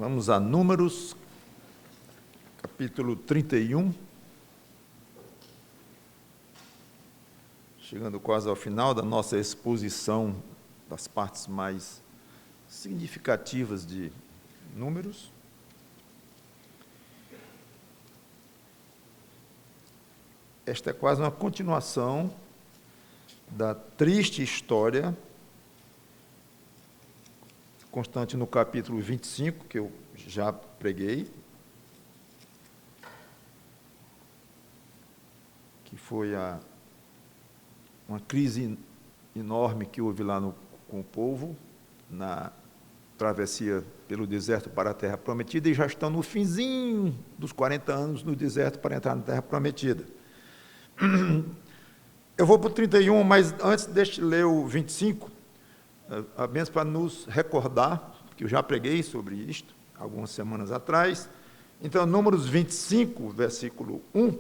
Vamos a Números, capítulo 31. Chegando quase ao final da nossa exposição das partes mais significativas de Números. Esta é quase uma continuação da triste história constante no capítulo 25, que eu já preguei, que foi uma crise enorme que houve lá com o povo, na travessia pelo deserto para a Terra Prometida, e já estão no finzinho dos 40 anos no deserto para entrar na Terra Prometida. Eu vou para o 31, mas antes deixe ler o 25, apenas para nos recordar, que eu já preguei sobre isto algumas semanas atrás. Então, Números 25, versículo 1.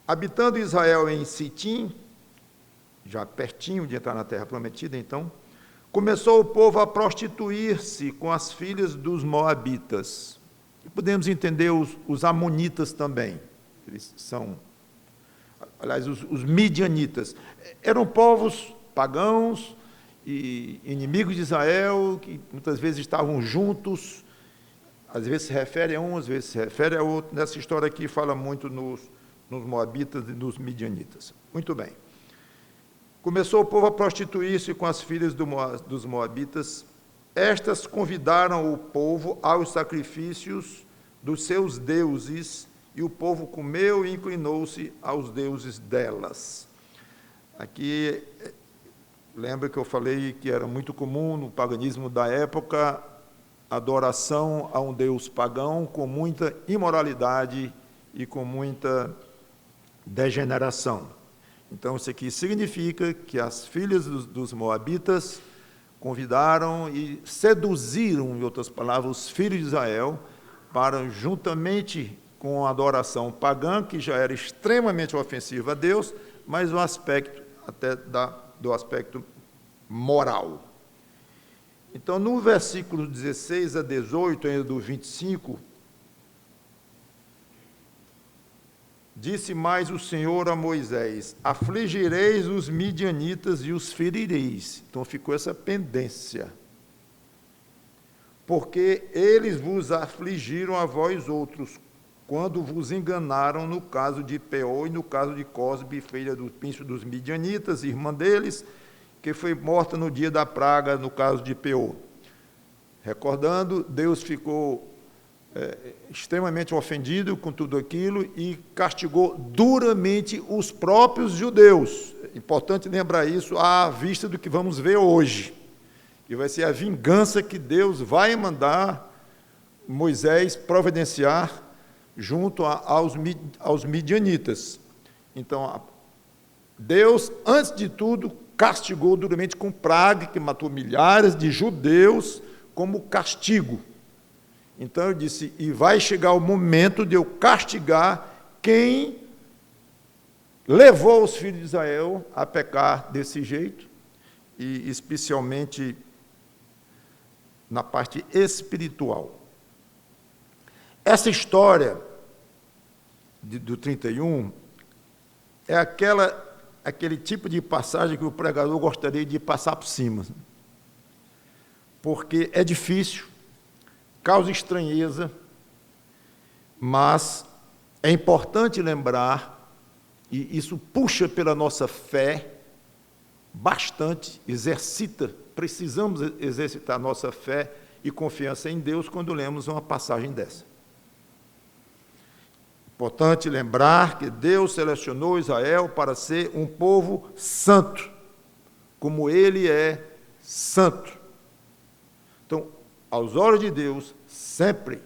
Habitando Israel em Sitim, já pertinho de entrar na Terra Prometida, então, começou o povo a prostituir-se com as filhas dos moabitas. E podemos entender os amonitas também. Eles são, aliás, os midianitas. Eram povos pagãos e inimigos de Israel, que muitas vezes estavam juntos, às vezes se refere a um, às vezes se refere a outro. Nessa história aqui fala muito nos moabitas e nos midianitas. Muito bem. Começou o povo a prostituir-se com as filhas dos moabitas. Estas convidaram o povo aos sacrifícios dos seus deuses, e o povo comeu e inclinou-se aos deuses delas. Aqui, lembra que eu falei que era muito comum no paganismo da época adoração a um deus pagão com muita imoralidade e com muita degeneração. Então, isso aqui significa que as filhas dos moabitas convidaram e seduziram, em outras palavras, os filhos de Israel para, juntamente com a adoração pagã, que já era extremamente ofensiva a Deus, mas o aspecto até do aspecto moral. Então, no versículo 16 a 18, ainda do 25, disse mais o Senhor a Moisés: afligireis os midianitas e os ferireis. Então, ficou essa pendência. Porque eles vos afligiram a vós outros, quando vos enganaram no caso de Peor e no caso de Cosbe, filha do príncipe dos midianitas, irmã deles, que foi morta no dia da praga, no caso de Peor. Recordando, Deus ficou extremamente ofendido com tudo aquilo e castigou duramente os próprios judeus. É importante lembrar isso à vista do que vamos ver hoje, que vai ser a vingança que Deus vai mandar Moisés providenciar junto aos midianitas. Então, Deus, antes de tudo, castigou duramente com praga, que matou milhares de judeus, como castigo. Então, ele disse, e vai chegar o momento de eu castigar quem levou os filhos de Israel a pecar desse jeito, e especialmente na parte espiritual. Essa história do 31 é aquele tipo de passagem que o pregador gostaria de passar por cima, porque é difícil, causa estranheza, mas é importante lembrar, e isso puxa pela nossa fé bastante, precisamos exercitar nossa fé e confiança em Deus quando lemos uma passagem dessa. Importante lembrar que Deus selecionou Israel para ser um povo santo, como ele é santo. Então, aos olhos de Deus, sempre,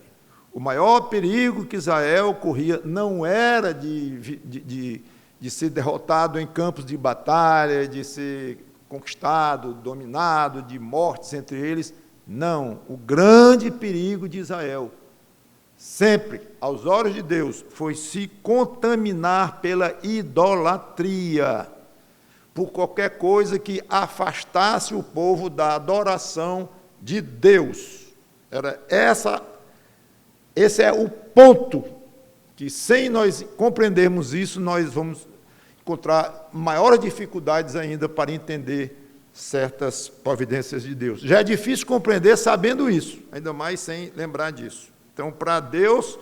o maior perigo que Israel corria não era de ser derrotado em campos de batalha, de ser conquistado, dominado, de mortes entre eles. Não, o grande perigo de Israel, sempre, aos olhos de Deus, foi se contaminar pela idolatria, por qualquer coisa que afastasse o povo da adoração de Deus. Esse é o ponto que, sem nós compreendermos isso, nós vamos encontrar maiores dificuldades ainda para entender certas providências de Deus. Já é difícil compreender sabendo isso, ainda mais sem lembrar disso. Então, para Deus, o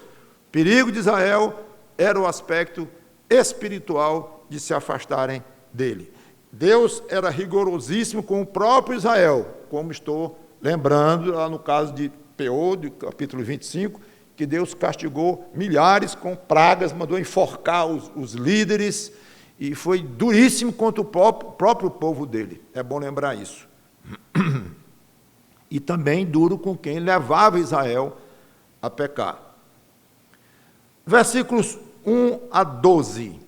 perigo de Israel era o aspecto espiritual de se afastarem dele. Deus era rigorosíssimo com o próprio Israel, como estou lembrando lá no caso de Peor, do capítulo 25, que Deus castigou milhares com pragas, mandou enforcar os líderes, e foi duríssimo contra o próprio povo dele. É bom lembrar isso. E também duro com quem levava Israel a pecar. Versículos 1 a 12.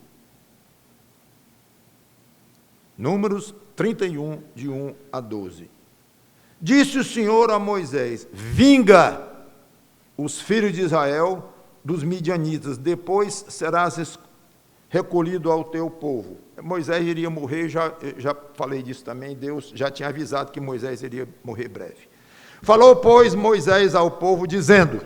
Números 31, de 1 a 12. Disse o Senhor a Moisés: vinga os filhos de Israel dos midianitas, depois serás recolhido ao teu povo. Moisés iria morrer, já falei disso também, Deus já tinha avisado que Moisés iria morrer breve. Falou, pois, Moisés ao povo, dizendo: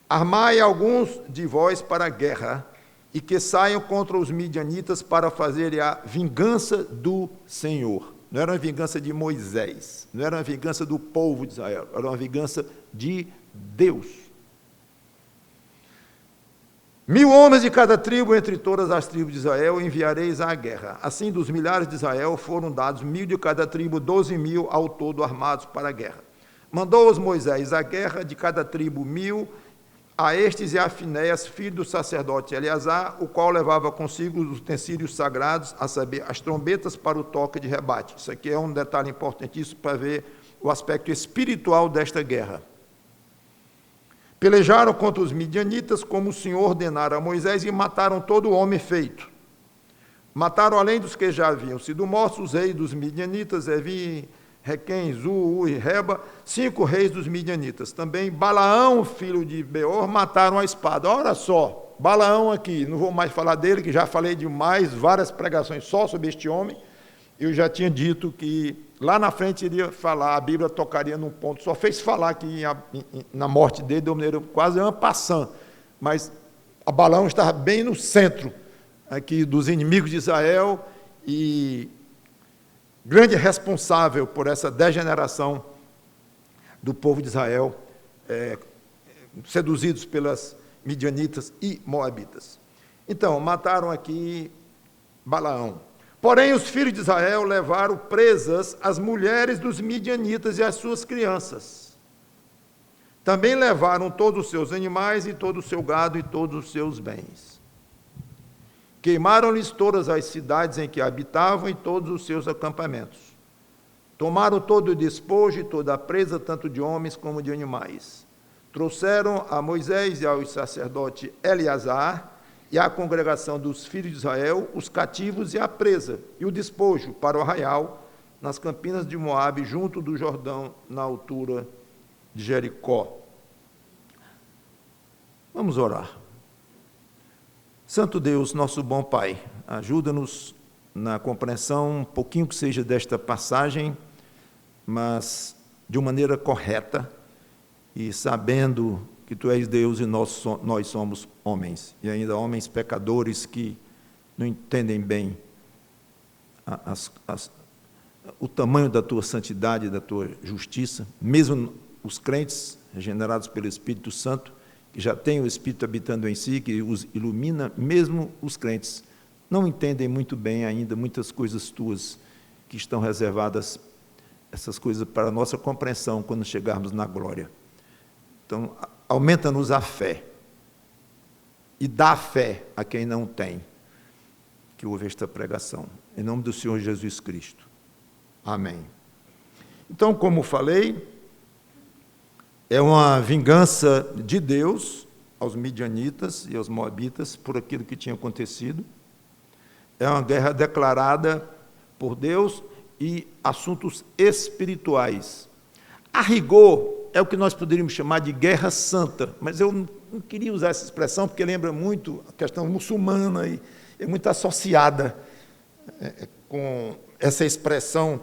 armai alguns de vós para a guerra, e que saiam contra os midianitas para fazerem a vingança do Senhor. Não era uma vingança de Moisés, não era uma vingança do povo de Israel, era uma vingança de Deus. 1000 homens de cada tribo, entre todas as tribos de Israel, enviareis à guerra. Assim, dos milhares de Israel, foram dados 1000 de cada tribo, 12.000 ao todo armados para a guerra. Mandou-os Moisés à guerra, de cada tribo 1000, a estes e a Finéias, filho do sacerdote Eleazar, o qual levava consigo os utensílios sagrados, a saber, as trombetas para o toque de rebate. Isso aqui é um detalhe importantíssimo para ver o aspecto espiritual desta guerra. Pelejaram contra os midianitas, como o Senhor ordenara a Moisés, e mataram todo homem feito. Mataram, além dos que já haviam sido mortos, os reis dos midianitas, Evi, Requém, Zu, e Reba, 5 reis dos midianitas. Também Balaão, filho de Beor, mataram a espada. Olha só, Balaão aqui, não vou mais falar dele, que já falei demais, várias pregações só sobre este homem. Eu já tinha dito que lá na frente iria falar, a Bíblia tocaria num ponto, só fez falar que na morte dele, de uma maneira quase en passant, mas a Balaão estava bem no centro aqui dos inimigos de Israel e grande responsável por essa degeneração do povo de Israel, seduzidos pelas midianitas e moabitas. Então, mataram aqui Balaão. Porém, os filhos de Israel levaram presas as mulheres dos midianitas e as suas crianças. Também levaram todos os seus animais e todo o seu gado e todos os seus bens. Queimaram-lhes todas as cidades em que habitavam e todos os seus acampamentos. Tomaram todo o despojo e toda a presa, tanto de homens como de animais. Trouxeram a Moisés e ao sacerdote Eleazar e à congregação dos filhos de Israel os cativos e a presa, e o despojo para o arraial, nas campinas de Moabe, junto do Jordão, na altura de Jericó. Vamos orar. Santo Deus, nosso bom Pai, ajuda-nos na compreensão, um pouquinho que seja desta passagem, mas de uma maneira correta, e sabendo que Tu és Deus e nós somos homens, e ainda homens pecadores que não entendem bem o tamanho da Tua santidade, da Tua justiça. Mesmo os crentes regenerados pelo Espírito Santo, que já têm o Espírito habitando em si, que os ilumina, mesmo os crentes não entendem muito bem ainda muitas coisas Tuas que estão reservadas, essas coisas para a nossa compreensão quando chegarmos na glória. Então, aumenta-nos a fé e dá fé a quem não tem, que ouve esta pregação. Em nome do Senhor Jesus Cristo. Amém. Então, como falei, é uma vingança de Deus aos midianitas e aos moabitas por aquilo que tinha acontecido. É uma guerra declarada por Deus e assuntos espirituais. A rigor, é o que nós poderíamos chamar de guerra santa, mas eu não queria usar essa expressão porque lembra muito a questão muçulmana e é muito associada com essa expressão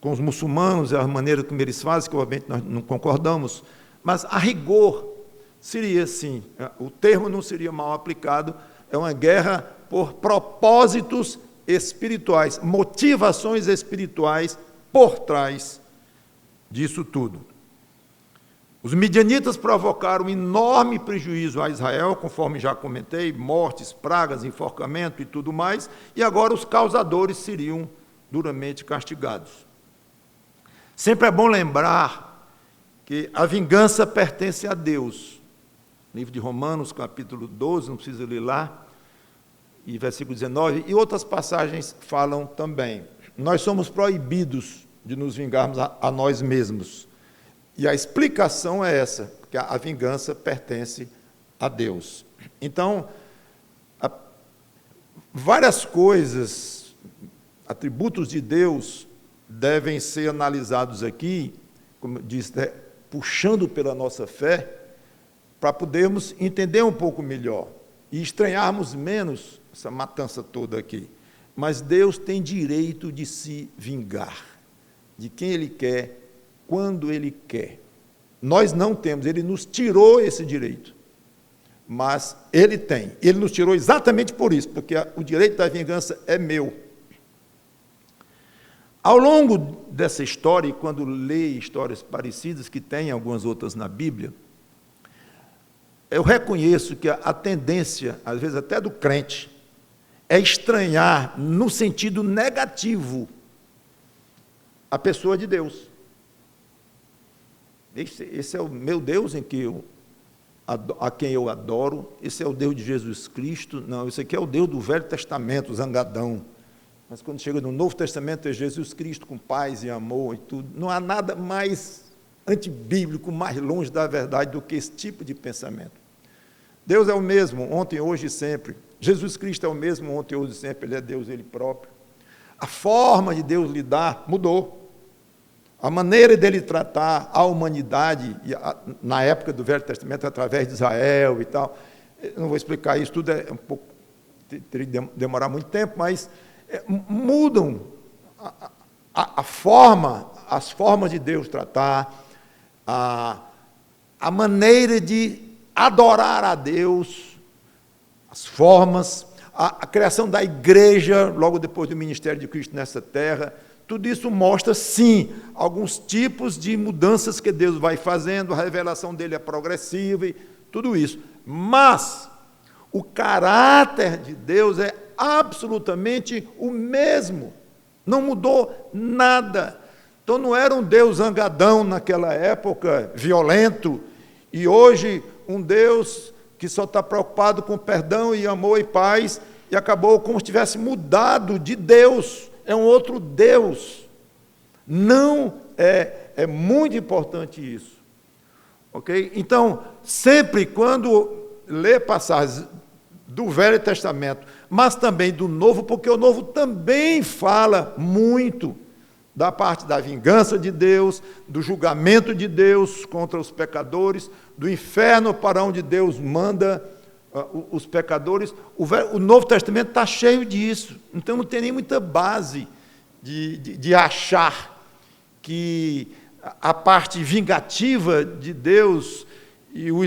com os muçulmanos, a maneira como eles fazem, que obviamente nós não concordamos, mas a rigor seria assim, o termo não seria mal aplicado, é uma guerra por propósitos espirituais, motivações espirituais por trás disso tudo. Os midianitas provocaram um enorme prejuízo a Israel, conforme já comentei, mortes, pragas, enforcamento e tudo mais, e agora os causadores seriam duramente castigados. Sempre é bom lembrar que a vingança pertence a Deus. Livro de Romanos, capítulo 12, não precisa ler lá, e versículo 19, e outras passagens falam também. Nós somos proibidos de nos vingarmos a nós mesmos. E a explicação é essa, que a vingança pertence a Deus. Então, várias coisas, atributos de Deus, devem ser analisados aqui, como diz, puxando pela nossa fé, para podermos entender um pouco melhor e estranharmos menos essa matança toda aqui. Mas Deus tem direito de se vingar de quem Ele quer, quando Ele quer. Nós não temos, Ele nos tirou esse direito, mas Ele tem. Ele nos tirou exatamente por isso, porque o direito da vingança é meu. Ao longo dessa história, e quando leio histórias parecidas, que tem algumas outras na Bíblia, eu reconheço que a tendência, às vezes até do crente, é estranhar no sentido negativo a pessoa de Deus. Esse é o meu Deus a quem eu adoro, esse é o Deus de Jesus Cristo. Não, esse aqui é o Deus do Velho Testamento, zangadão. Mas quando chega no Novo Testamento é Jesus Cristo com paz e amor e tudo. Não há nada mais antibíblico, mais longe da verdade do que esse tipo de pensamento. Deus é o mesmo, ontem, hoje e sempre. Jesus Cristo é o mesmo, ontem, hoje e sempre. Ele é Deus, Ele próprio. A forma de Deus lidar mudou. A maneira dele tratar a humanidade, na época do Velho Testamento, através de Israel e tal, eu não vou explicar isso tudo, é um pouco, teria que demorar muito tempo, mas mudam as formas de Deus tratar, a maneira de adorar a Deus, as formas, a criação da igreja, logo depois do ministério de Cristo nessa terra. Tudo isso mostra, sim, alguns tipos de mudanças que Deus vai fazendo, a revelação dele é progressiva e tudo isso. Mas o caráter de Deus é absolutamente o mesmo, não mudou nada. Então não era um Deus zangadão naquela época, violento, e hoje um Deus que só está preocupado com perdão e amor e paz, e acabou como se tivesse mudado de Deus. É um outro Deus. Não é muito importante isso. Ok? Então, sempre quando lê passagens do Velho Testamento, mas também do Novo, porque o Novo também fala muito da parte da vingança de Deus, do julgamento de Deus contra os pecadores, do inferno para onde Deus manda os pecadores. O Novo Testamento está cheio disso, então não tem nem muita base de achar que a parte vingativa de Deus e o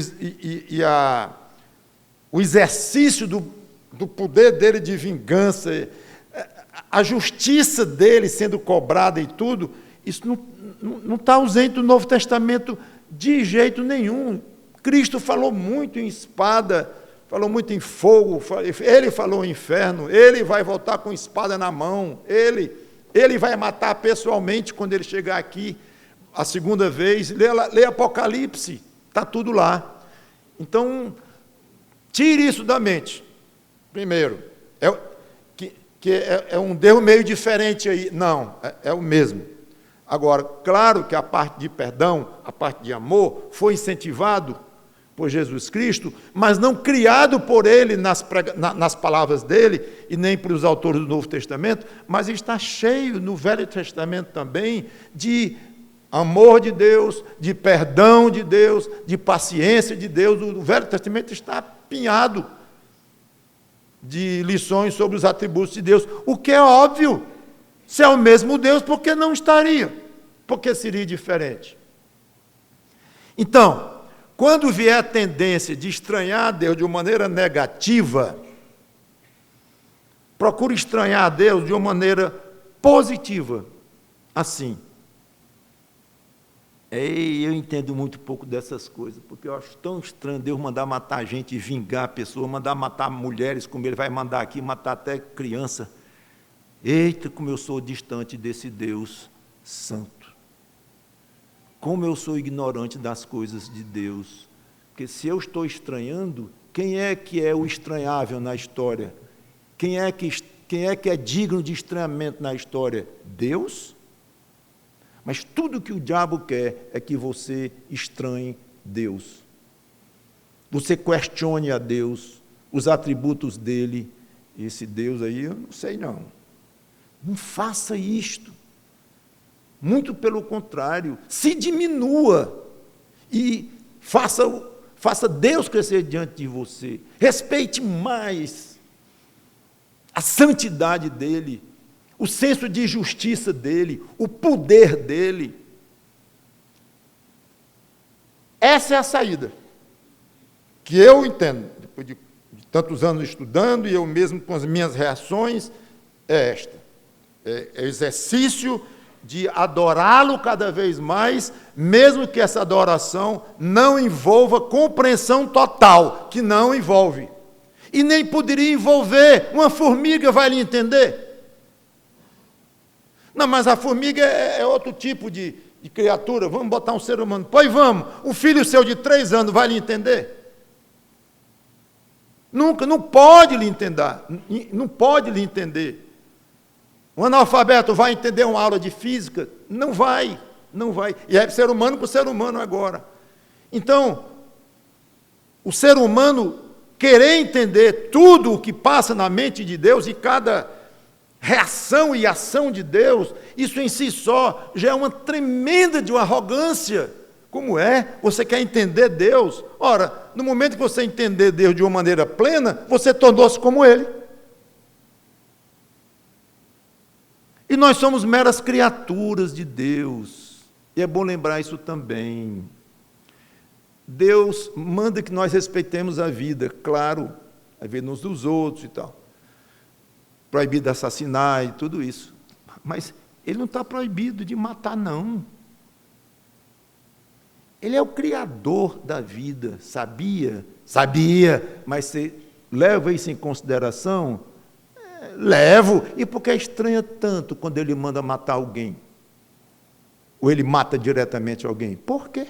exercício do poder dele de vingança, a justiça dele sendo cobrada e tudo, isso não está ausente do Novo Testamento de jeito nenhum. Cristo falou muito em espada, falou muito em fogo, ele falou em inferno, ele vai voltar com espada na mão, ele vai matar pessoalmente quando ele chegar aqui a segunda vez. Lê Apocalipse, está tudo lá. Então, tire isso da mente. Primeiro, é um Deus meio diferente aí. Não, é o mesmo. Agora, claro que a parte de perdão, a parte de amor, foi incentivado por Jesus Cristo, mas não criado por ele nas palavras dele, e nem pelos autores do Novo Testamento, mas está cheio no Velho Testamento também de amor de Deus, de perdão de Deus, de paciência de Deus. O Velho Testamento está apinhado de lições sobre os atributos de Deus, o que é óbvio. Se é o mesmo Deus, por que não estaria? Por que seria diferente? Então, quando vier a tendência de estranhar a Deus de uma maneira negativa, procure estranhar a Deus de uma maneira positiva, assim. Eu entendo muito pouco dessas coisas, porque eu acho tão estranho Deus mandar matar gente e vingar a pessoa, mandar matar mulheres, como Ele vai mandar aqui, matar até criança. Eita, como eu sou distante desse Deus santo. Como eu sou ignorante das coisas de Deus. Porque se eu estou estranhando, quem é que é o estranhável na história? Quem é que é digno de estranhamento na história? Deus? Mas tudo que o diabo quer é que você estranhe Deus. Você questione a Deus, os atributos dele. Esse Deus aí, eu não sei não. Não faça isto. Muito pelo contrário, se diminua e faça Deus crescer diante de você. Respeite mais a santidade dele, o senso de justiça dele, o poder dele. Essa é a saída que eu entendo, depois de tantos anos estudando, e eu mesmo com as minhas reações, é esta. É exercício de adorá-lo cada vez mais, mesmo que essa adoração não envolva compreensão total, que não envolve. E nem poderia envolver, uma formiga vai lhe entender. Não, mas a formiga é outro tipo de criatura, vamos botar um ser humano. Pois vamos, um filho seu de 3 anos vai lhe entender? Nunca, não pode lhe entender, não pode lhe entender. Um analfabeto vai entender uma aula de física? Não vai, não vai. E é ser humano para o ser humano agora. Então, o ser humano querer entender tudo o que passa na mente de Deus e cada reação e ação de Deus, isso em si só já é uma tremenda de uma arrogância. Como é? Você quer entender Deus? Ora, no momento que você entender Deus de uma maneira plena, você tornou-se como Ele. E nós somos meras criaturas de Deus. E é bom lembrar isso também. Deus manda que nós respeitemos a vida, claro, a vida uns dos outros e tal. Proibido assassinar e tudo isso. Mas Ele não está proibido de matar, não. Ele é o Criador da vida, sabia? Sabia, mas você leva isso em consideração? Levo. E por que estranha tanto quando Ele manda matar alguém? Ou Ele mata diretamente alguém? Por quê?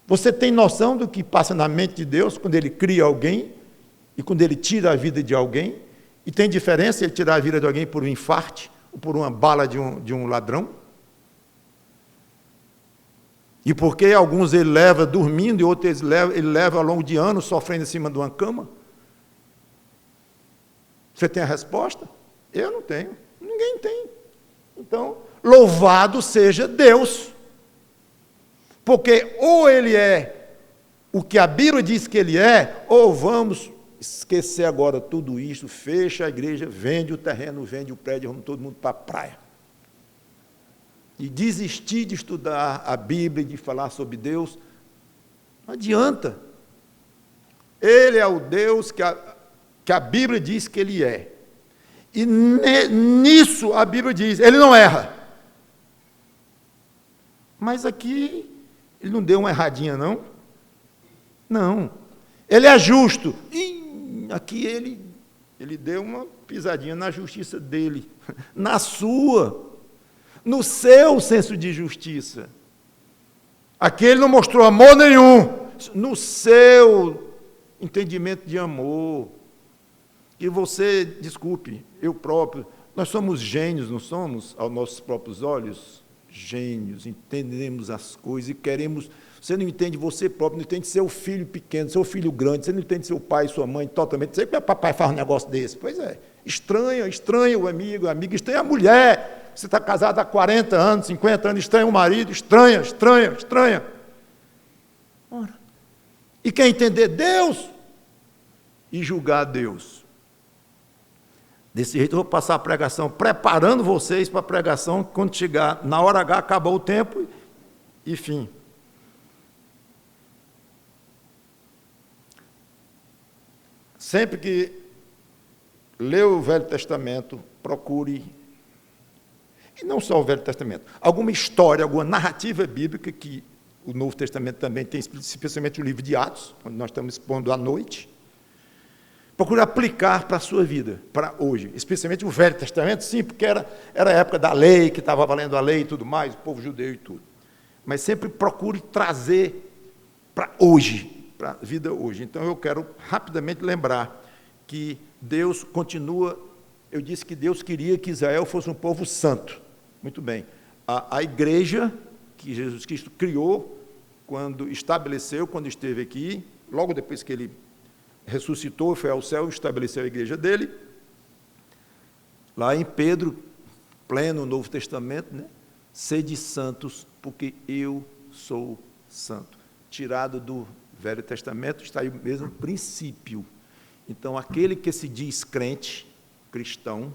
Você tem noção do que passa na mente de Deus quando Ele cria alguém e quando Ele tira a vida de alguém? E tem diferença Ele tirar a vida de alguém por um infarte ou por uma bala de um ladrão? E por que alguns Ele leva dormindo e outros Ele leva ao longo de anos sofrendo em cima de uma cama? Você tem a resposta? Eu não tenho. Ninguém tem. Então, louvado seja Deus. Porque ou Ele é o que a Bíblia diz que Ele é, ou vamos esquecer agora tudo isso, fecha a igreja, vende o terreno, vende o prédio, vamos todo mundo para a praia. E desistir de estudar a Bíblia, de falar sobre Deus, não adianta. Ele é o Deus que a Bíblia diz que Ele é. E nisso a Bíblia diz, Ele não erra. Mas aqui, Ele não deu uma erradinha, não? Não. Ele é justo. E aqui Ele deu uma pisadinha na justiça dele, na sua, no seu senso de justiça. Aqui Ele não mostrou amor nenhum, no seu entendimento de amor. E você, desculpe, eu próprio, nós somos gênios, não somos, aos nossos próprios olhos? Gênios, entendemos as coisas e queremos. Você não entende você próprio, não entende seu filho pequeno, seu filho grande, você não entende seu pai, sua mãe, totalmente. Você, como é que papai faz um negócio desse? Pois é, estranha o amigo, a amiga, estranha a mulher. Você está casado há 40 anos, 50 anos, estranha o marido, estranha. Ora, e quer entender Deus e julgar Deus? Desse jeito eu vou passar a pregação, preparando vocês para a pregação, quando chegar na hora H, acabou o tempo e fim. Sempre que lê o Velho Testamento, procure, e não só o Velho Testamento, alguma história, alguma narrativa bíblica, que o Novo Testamento também tem, especialmente o livro de Atos, onde nós estamos expondo à noite. Procure aplicar para a sua vida, para hoje, especialmente o Velho Testamento, sim, porque era a época da lei, que estava valendo a lei e tudo mais, o povo judeu e tudo. Mas sempre procure trazer para hoje, para a vida hoje. Então, eu quero rapidamente lembrar que Deus continua, eu disse que Deus queria que Israel fosse um povo santo. Muito bem. A igreja que Jesus Cristo criou, quando estabeleceu, quando esteve aqui, logo depois que ele ressuscitou, foi ao céu, estabeleceu a igreja dele, lá em Pedro, pleno Novo Testamento, né? Sede santos, porque eu sou santo. Tirado do Velho Testamento, está aí o mesmo princípio. Então, aquele que se diz crente, cristão,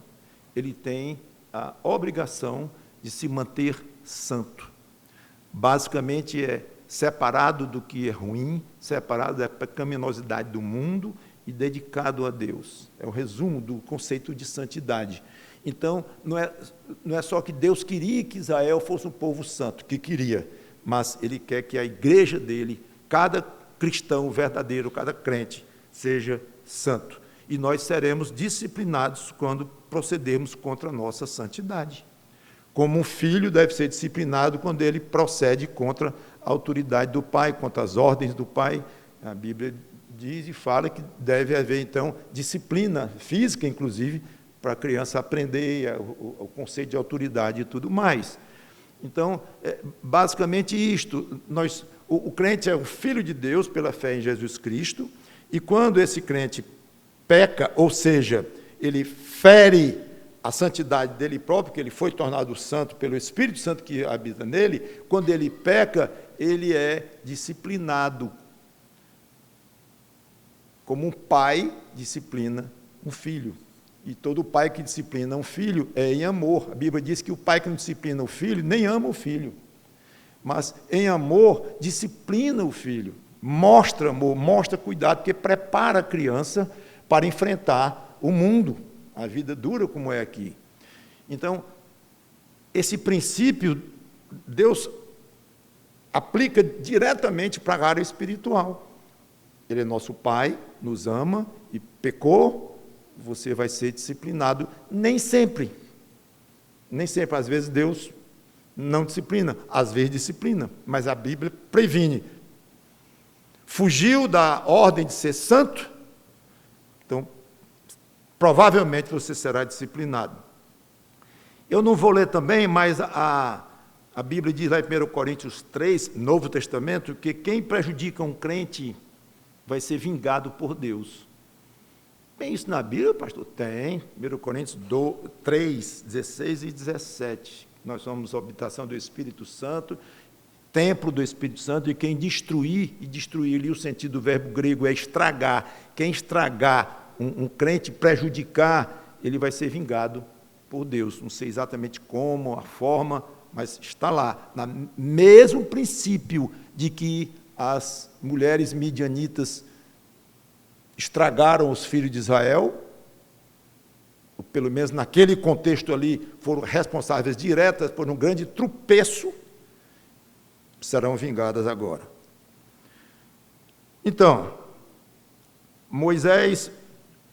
ele tem a obrigação de se manter santo. Basicamente, é separado do que é ruim, separado da pecaminosidade do mundo e dedicado a Deus. É o resumo do conceito de santidade. Então, não é só que Deus queria que Israel fosse um povo santo, que queria, mas Ele quer que a igreja dele, cada cristão verdadeiro, cada crente, seja santo. E nós seremos disciplinados quando procedermos contra a nossa santidade. Como um filho deve ser disciplinado quando ele procede contra a autoridade do pai, contra as ordens do pai. A Bíblia diz e fala que deve haver, então, disciplina física, inclusive, para a criança aprender o conceito de autoridade e tudo mais. Então, basicamente isto. O crente é o filho de Deus pela fé em Jesus Cristo, e quando esse crente peca, ou seja, ele fere a santidade dele próprio, que ele foi tornado santo pelo Espírito Santo que habita nele, quando ele peca, ele é disciplinado, como um pai disciplina um filho. E todo pai que disciplina um filho é em amor. A Bíblia diz que o pai que não disciplina o filho nem ama o filho, mas em amor disciplina o filho, mostra amor, mostra cuidado, porque prepara a criança para enfrentar o mundo, a vida dura como é aqui. Então, esse princípio, Deus aplica diretamente para a área espiritual. Ele é nosso Pai, nos ama, e pecou, você vai ser disciplinado. Nem sempre, às vezes Deus não disciplina, às vezes disciplina, mas a Bíblia previne. Fugiu da ordem de ser santo, então, provavelmente você será disciplinado. Eu não vou ler também, mas a Bíblia diz lá em 1 Coríntios 3, Novo Testamento, que quem prejudica um crente vai ser vingado por Deus. Tem isso na Bíblia, pastor? Tem. 1 Coríntios 3, 16 e 17. Nós somos habitação do Espírito Santo, templo do Espírito Santo, e quem destruir, e destruir ali o sentido do verbo grego é estragar. Quem estragar um crente, prejudicar, ele vai ser vingado por Deus. Não sei exatamente como, a forma, mas está lá, no mesmo princípio de que as mulheres midianitas estragaram os filhos de Israel, ou pelo menos naquele contexto ali, foram responsáveis diretas por um grande tropeço, serão vingadas agora. Então, Moisés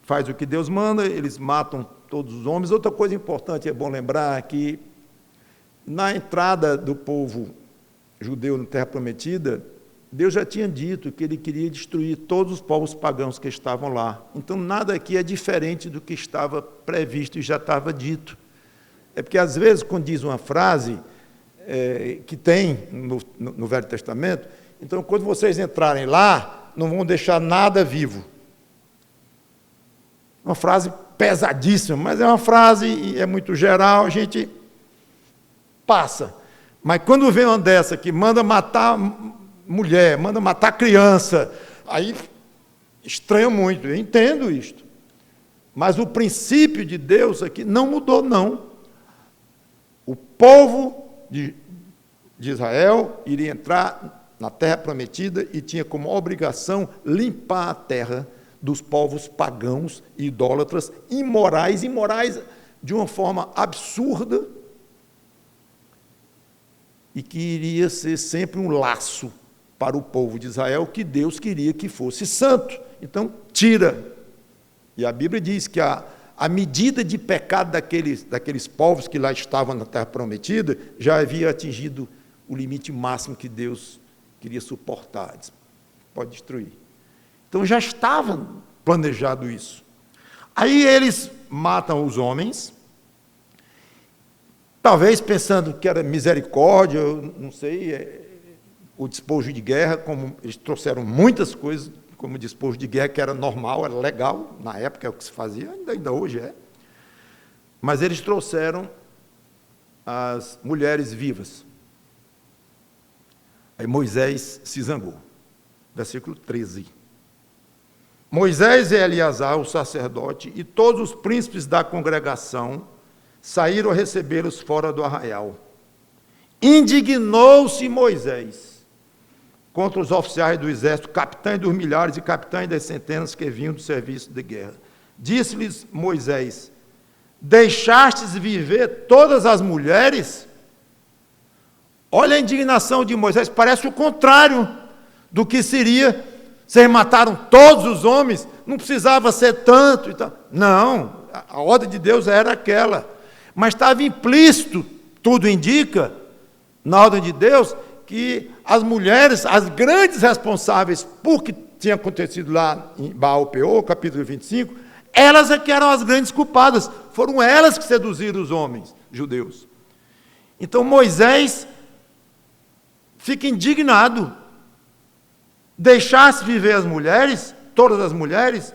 faz o que Deus manda, eles matam todos os homens. Outra coisa importante, é bom lembrar, que na entrada do povo judeu na Terra Prometida, Deus já tinha dito que Ele queria destruir todos os povos pagãos que estavam lá. Então, nada aqui é diferente do que estava previsto e já estava dito. É porque, às vezes, quando diz uma frase que tem no Velho Testamento, então, quando vocês entrarem lá, não vão deixar nada vivo. Uma frase pesadíssima, mas é uma frase, é muito geral, a gente passa. Mas quando vem uma dessa que manda matar mulher, manda matar criança, aí estranha muito, eu entendo isto. Mas o princípio de Deus aqui não mudou, não. O povo de Israel iria entrar na terra prometida e tinha como obrigação limpar a terra dos povos pagãos, idólatras, imorais de uma forma absurda, e que iria ser sempre um laço para o povo de Israel, que Deus queria que fosse santo. Então, tira. E a Bíblia diz que a medida de pecado daqueles povos que lá estavam na terra prometida já havia atingido o limite máximo que Deus queria suportar. Diz, pode destruir. Então já estava planejado isso. Aí eles matam os homens, talvez pensando que era misericórdia, eu não sei, o despojo de guerra, como eles trouxeram muitas coisas, como despojo de guerra, que era normal, era legal, na época é o que se fazia, ainda hoje é. Mas eles trouxeram as mulheres vivas. Aí Moisés se zangou. Versículo 13. Moisés e Eleazar, o sacerdote, e todos os príncipes da congregação saíram a recebê-los fora do arraial. Indignou-se Moisés contra os oficiais do exército, capitães dos milhares e capitães das centenas que vinham do serviço de guerra. Disse-lhes Moisés: deixastes viver todas as mulheres? Olha a indignação de Moisés, parece o contrário do que seria. Vocês mataram todos os homens, não precisava ser tanto. Não, a ordem de Deus era aquela. Mas estava implícito, tudo indica, na ordem de Deus, que as mulheres, as grandes responsáveis por que tinha acontecido lá em Baal-Peor, capítulo 25, elas é que eram as grandes culpadas. Foram elas que seduziram os homens judeus. Então Moisés fica indignado. Deixasse viver as mulheres, todas as mulheres.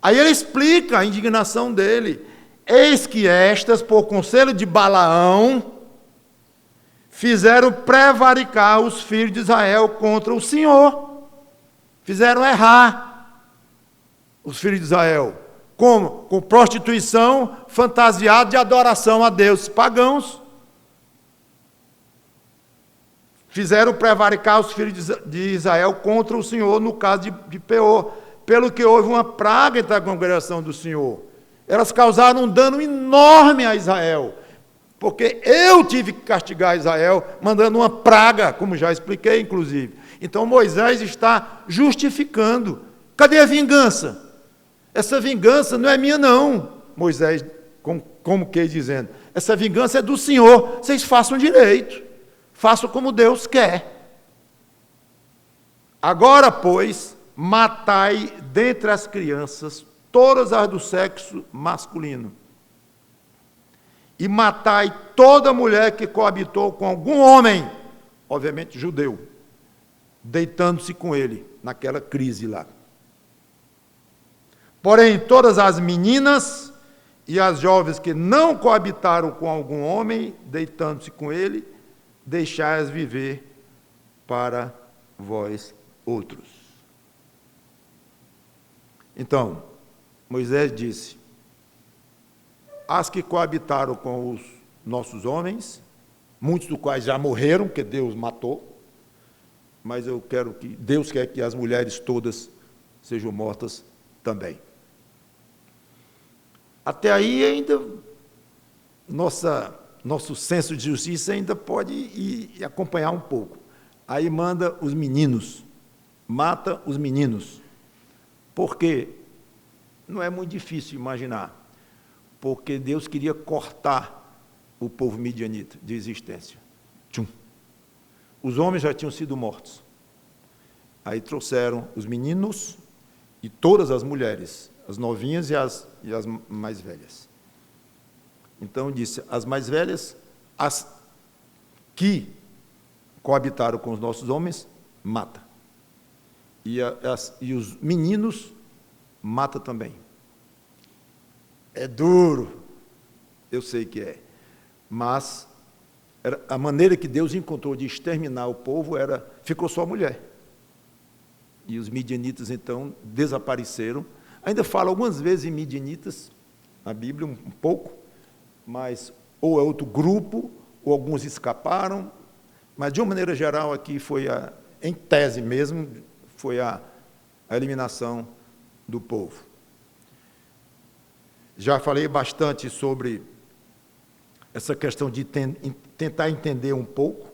Aí ele explica a indignação dele. Eis que estas, por conselho de Balaão, fizeram prevaricar os filhos de Israel contra o Senhor. Fizeram errar os filhos de Israel. Como? Com prostituição fantasiada de adoração a deuses pagãos. Fizeram prevaricar os filhos de Israel contra o Senhor, no caso de Peor, pelo que houve uma praga entre a congregação do Senhor. Elas causaram um dano enorme a Israel, porque eu tive que castigar Israel, mandando uma praga, como já expliquei, inclusive. Então Moisés está justificando. Cadê a vingança? Essa vingança não é minha, não. Moisés, como que dizendo, essa vingança é do Senhor, vocês façam direito. Façam como Deus quer. Agora, pois, matai dentre as crianças todas as do sexo masculino. E matai toda mulher que coabitou com algum homem, obviamente judeu, deitando-se com ele, naquela crise lá. Porém, todas as meninas e as jovens que não coabitaram com algum homem, deitando-se com ele, deixai-as viver para vós outros. Então, Moisés disse: as que coabitaram com os nossos homens, muitos dos quais já morreram, que Deus matou, mas Deus quer que as mulheres todas sejam mortas também. Até aí ainda nosso senso de justiça ainda pode ir acompanhar um pouco. Aí manda os meninos, mata os meninos. Por quê? Não é muito difícil imaginar. Porque Deus queria cortar o povo midianita de existência. Tchum. Os homens já tinham sido mortos. Aí trouxeram os meninos e todas as mulheres, as novinhas e as mais velhas. Então disse, as mais velhas, as que coabitaram com os nossos homens, mata. E os meninos, mata também. É duro, eu sei que é, mas a maneira que Deus encontrou de exterminar o povo ficou só a mulher. E os midianitas, então, desapareceram. Ainda fala algumas vezes em midianitas, na Bíblia, um pouco, mas ou é outro grupo, ou alguns escaparam, mas de uma maneira geral aqui foi, em tese mesmo, foi a eliminação do povo. Já falei bastante sobre essa questão de tentar entender um pouco,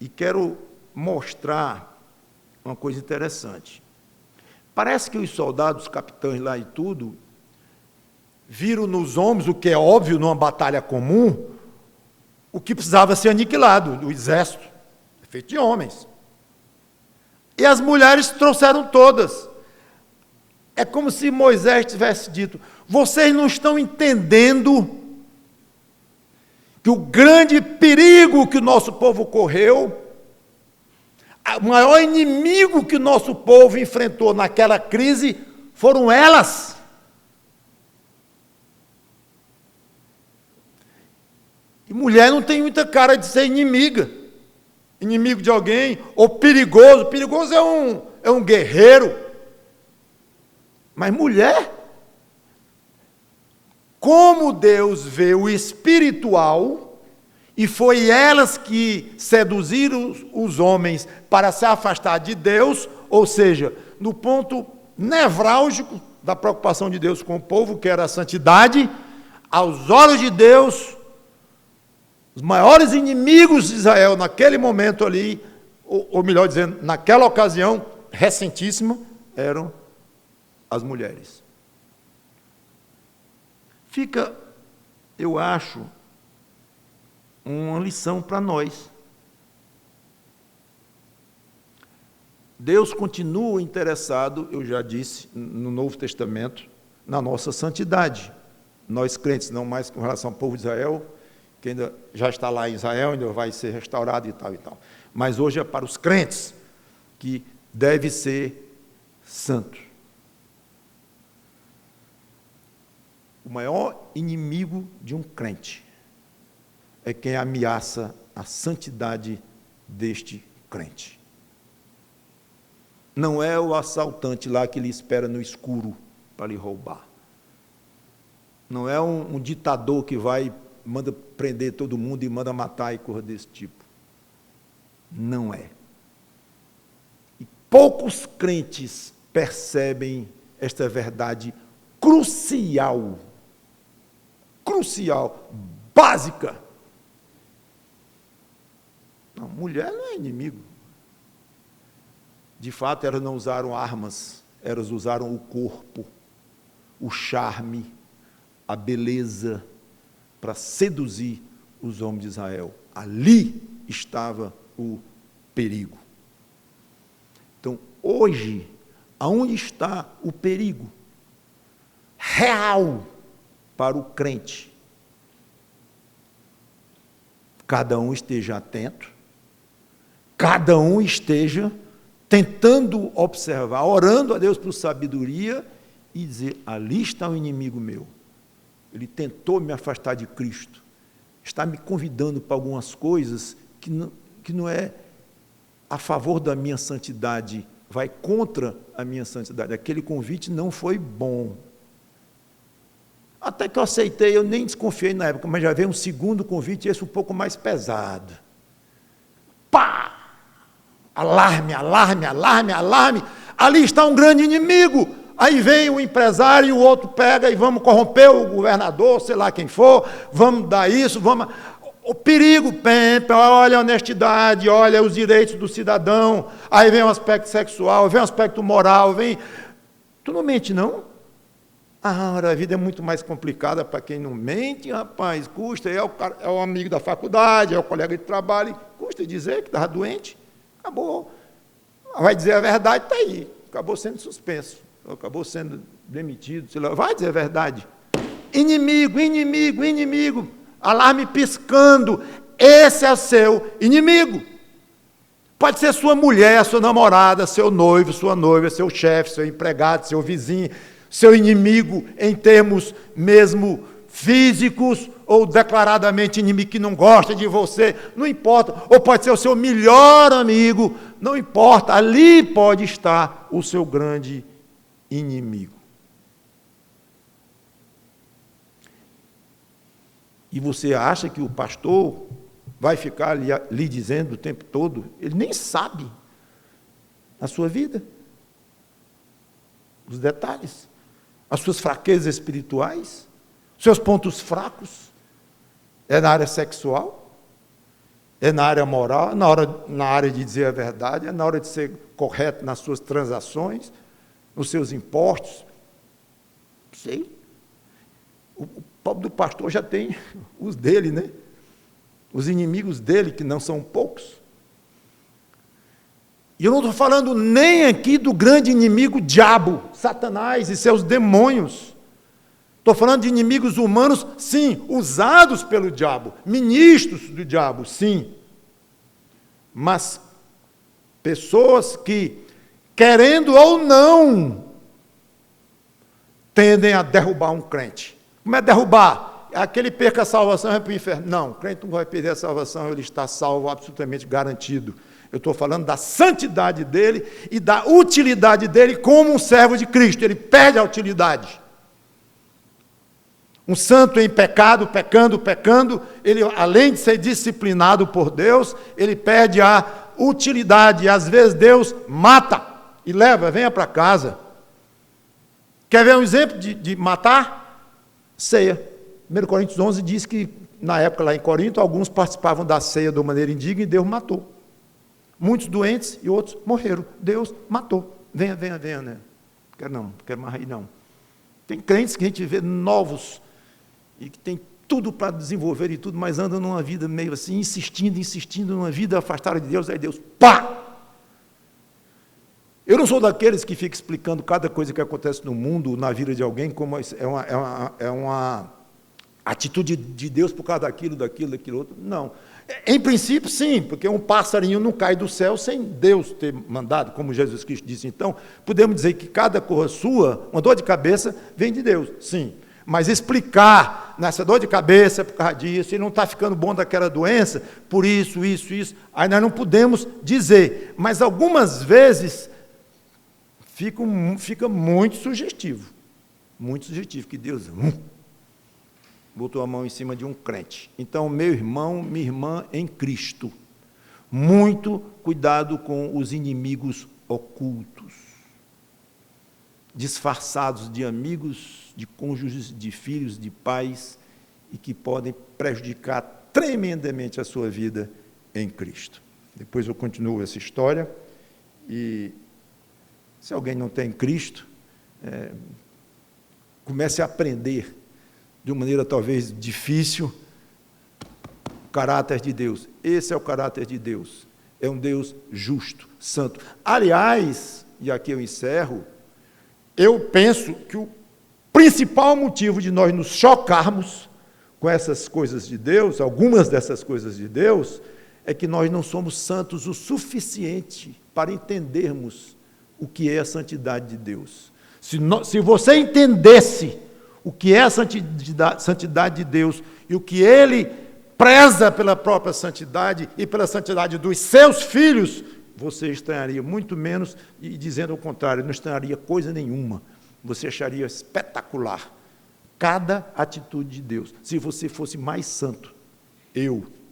e quero mostrar uma coisa interessante. Parece que os soldados, os capitães lá e tudo, viram nos homens, o que é óbvio numa batalha comum, o que precisava ser aniquilado, o exército, feito de homens. E as mulheres trouxeram todas. É como se Moisés tivesse dito: vocês não estão entendendo que o grande perigo que o nosso povo correu, o maior inimigo que o nosso povo enfrentou naquela crise foram elas. E mulher não tem muita cara de ser inimiga, inimigo de alguém, ou perigoso. Perigoso é um guerreiro. Mas mulher, como Deus vê o espiritual, e foi elas que seduziram os homens para se afastar de Deus, ou seja, no ponto nevrálgico da preocupação de Deus com o povo, que era a santidade, aos olhos de Deus, os maiores inimigos de Israel naquele momento ali, ou melhor dizendo, naquela ocasião recentíssima, eram as mulheres. Fica, eu acho, uma lição para nós. Deus continua interessado, eu já disse, no Novo Testamento, na nossa santidade. Nós crentes, não mais com relação ao povo de Israel, que ainda já está lá em Israel, ainda vai ser restaurado e tal e tal. Mas hoje é para os crentes, que deve ser santo. O maior inimigo de um crente é quem ameaça a santidade deste crente. Não é o assaltante lá que lhe espera no escuro para lhe roubar. Não é um ditador que manda prender todo mundo e manda matar e coisa desse tipo. Não é. E poucos crentes percebem esta verdade crucial, básica. Não, mulher não é inimigo. De fato, elas não usaram armas, elas usaram o corpo, o charme, a beleza, para seduzir os homens de Israel. Ali estava o perigo. Então, hoje, aonde está o perigo real para o crente? Cada um esteja atento, cada um esteja tentando observar, orando a Deus por sabedoria e dizer: ali está o inimigo meu. Ele tentou me afastar de Cristo, está me convidando para algumas coisas que não é a favor da minha santidade, vai contra a minha santidade. Aquele convite não foi bom. Até que eu aceitei, eu nem desconfiei na época, mas já veio um segundo convite, esse um pouco mais pesado. Pá! Alarme, alarme, alarme, alarme. Ali está um grande inimigo. Aí vem o empresário e o outro pega e vamos corromper o governador, sei lá quem for, vamos dar isso, vamos... O perigo, olha a honestidade, olha os direitos do cidadão, aí vem o aspecto sexual, vem o aspecto moral, vem... Tu não mente, não? A vida é muito mais complicada para quem não mente, rapaz, custa, é o amigo da faculdade, é o colega de trabalho, custa dizer que estava doente, acabou. Vai dizer a verdade, está aí, acabou sendo suspenso. Acabou sendo demitido, sei lá, vai dizer a verdade. Inimigo, inimigo, inimigo, alarme piscando, esse é o seu inimigo. Pode ser sua mulher, sua namorada, seu noivo, sua noiva, seu chefe, seu empregado, seu vizinho, seu inimigo em termos mesmo físicos, ou declaradamente inimigo que não gosta de você, não importa, ou pode ser o seu melhor amigo, não importa, ali pode estar o seu grande inimigo. E você acha que o pastor vai ficar lhe dizendo o tempo todo? Ele nem sabe a sua vida, os detalhes, as suas fraquezas espirituais, seus pontos fracos. É na área sexual, é na área moral, é na área de dizer a verdade, é na hora de ser correto nas suas transações, nos seus impostos. Sei. O pobre do pastor já tem os dele, né? Os inimigos dele, que não são poucos. E eu não estou falando nem aqui do grande inimigo diabo, Satanás e seus demônios. Estou falando de inimigos humanos, sim, usados pelo diabo, ministros do diabo, sim. Mas pessoas que, querendo ou não, tendem a derrubar um crente. Como é derrubar? Aquele perca a salvação e vai para o inferno. Não, o crente não vai perder a salvação, ele está salvo, absolutamente garantido. Eu estou falando da santidade dele e da utilidade dele como um servo de Cristo. Ele perde a utilidade. Um santo em pecado, pecando, ele, além de ser disciplinado por Deus, ele perde a utilidade. E às vezes Deus mata e leva, venha para casa. Quer ver um exemplo de matar? Ceia. 1 Coríntios 11 diz que, na época lá em Corinto, alguns participavam da ceia de uma maneira indigna e Deus matou. Muitos doentes e outros morreram. Deus matou. Venha, né? Não quero mais aí não. Tem crentes que a gente vê novos e que tem tudo para desenvolver e tudo, mas andam numa vida meio assim, insistindo numa vida afastada de Deus, aí Deus, pá! Eu não sou daqueles que ficam explicando cada coisa que acontece no mundo, na vida de alguém, como é uma atitude de Deus por causa daquilo outro. Não. Em princípio, sim, porque um passarinho não cai do céu sem Deus ter mandado, como Jesus Cristo disse. Então, podemos dizer que cada coisa sua, uma dor de cabeça, vem de Deus, sim. Mas explicar, nessa dor de cabeça, por causa disso, ele não está ficando bom daquela doença, por isso, aí nós não podemos dizer. Mas algumas vezes fica muito sugestivo, que Deus botou a mão em cima de um crente. Então, meu irmão, minha irmã em Cristo, muito cuidado com os inimigos ocultos, disfarçados de amigos, de cônjuges, de filhos, de pais, e que podem prejudicar tremendamente a sua vida em Cristo. Depois eu continuo essa história, e se alguém não tem Cristo, comece a aprender, de uma maneira talvez difícil, o caráter de Deus. Esse é o caráter de Deus. É um Deus justo, santo. Aliás, e aqui eu encerro, eu penso que o principal motivo de nós nos chocarmos com essas coisas de Deus, algumas dessas coisas de Deus, é que nós não somos santos o suficiente para entendermos o que é a santidade de Deus. Se você entendesse o que é a santidade de Deus e o que Ele preza pela própria santidade e pela santidade dos seus filhos, você estranharia muito menos, e dizendo o contrário, não estranharia coisa nenhuma. Você acharia espetacular cada atitude de Deus. Se você fosse mais santo,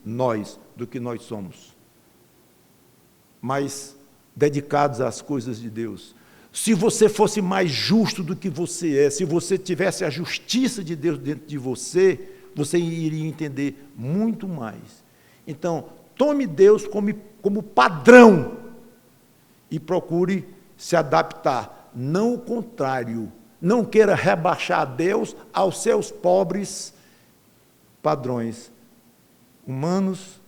nós, do que nós somos, mais dedicados às coisas de Deus, se você fosse mais justo do que você é, se você tivesse a justiça de Deus dentro de você, você iria entender muito mais. Então, tome Deus como padrão e procure se adaptar, não o contrário. Não queira rebaixar Deus aos seus pobres padrões humanos,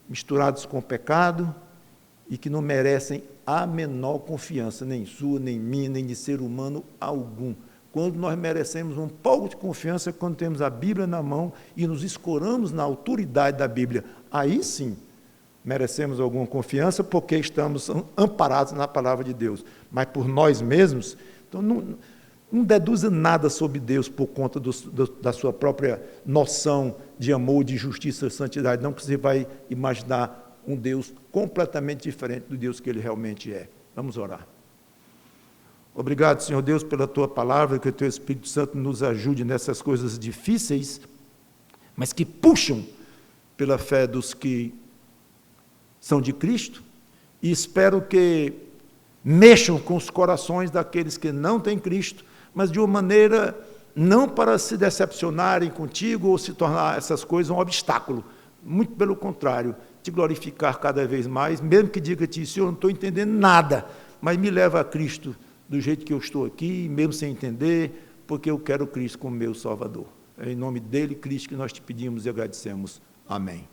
misturados com o pecado, e que não merecem a menor confiança, nem sua, nem minha, nem de ser humano algum. Quando nós merecemos um pouco de confiança, quando temos a Bíblia na mão e nos escoramos na autoridade da Bíblia, aí sim merecemos alguma confiança, porque estamos amparados na palavra de Deus. Mas por nós mesmos, então não deduza nada sobre Deus por conta da sua própria noção de amor, de justiça e santidade, não, que você vai imaginar um Deus completamente diferente do Deus que Ele realmente é. Vamos orar. Obrigado, Senhor Deus, pela Tua palavra, que o Teu Espírito Santo nos ajude nessas coisas difíceis, mas que puxam pela fé dos que são de Cristo, e espero que mexam com os corações daqueles que não têm Cristo, mas de uma maneira não para se decepcionarem contigo ou se tornar essas coisas um obstáculo, muito pelo contrário, te glorificar cada vez mais, mesmo que diga a ti, Senhor, não estou entendendo nada, mas me leva a Cristo do jeito que eu estou aqui, mesmo sem entender, porque eu quero Cristo como meu Salvador. É em nome dele, Cristo, que nós te pedimos e agradecemos. Amém.